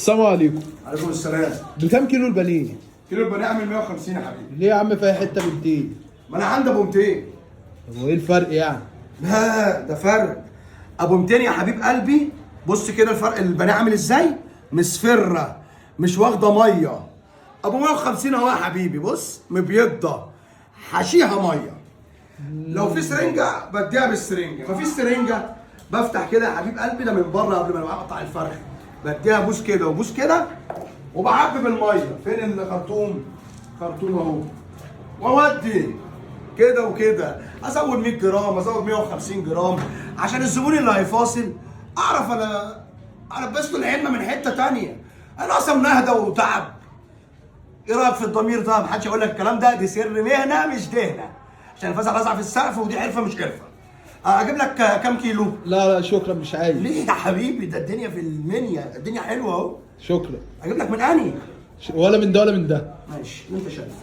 السلام عليكم. عليكم السلام. بكام كيلو البانيه؟ كيلو البانيه عامل 150 يا حبيبي. ليه يا عم في حته ب 200؟ ما انا عندي ابو 200. طب وايه الفرق يعني؟ لا ده فرق. ابو 200 يا حبيب قلبي. بص كده الفرق، البانيه عامل ازاي؟ مصفره، مش واخده ميه. ابو 150 اهو يا حبيبي، بص مبيضه حشيها ميه. لو في سرنجه بديها بالسرنجه، مفيش سرنجه بفتح كده يا حبيب قلبي ده من بره قبل ما اقطع الفرخ، بديها بوس كده وبوس كده وبعبي بالميه. فين الخرطوم؟ خرطوم اهو. واودي كده وكده، ازود 100 جرام، ازود 150 جرام عشان الزبون اللي هيفاصل اعرف انا البسته العلمه من حته تانيه. انا اصلا نهده وتعب. ايه رايك في الضمير ده؟ محدش يقول لك الكلام ده، دي سر مهنه مش دهنه، عشان الفزع رزع في السقف ودي حرفه مش حرفه. اجيب لك كام كيلو؟ لا شكرا مش عايز. ليه يا حبيبي؟ ده الدنيا في المنيا، الدنيا حلوه اهو. شكرا. اجيب لك من انهي؟ ولا من ده ولا من ده. ماشي اللي انت شايفه.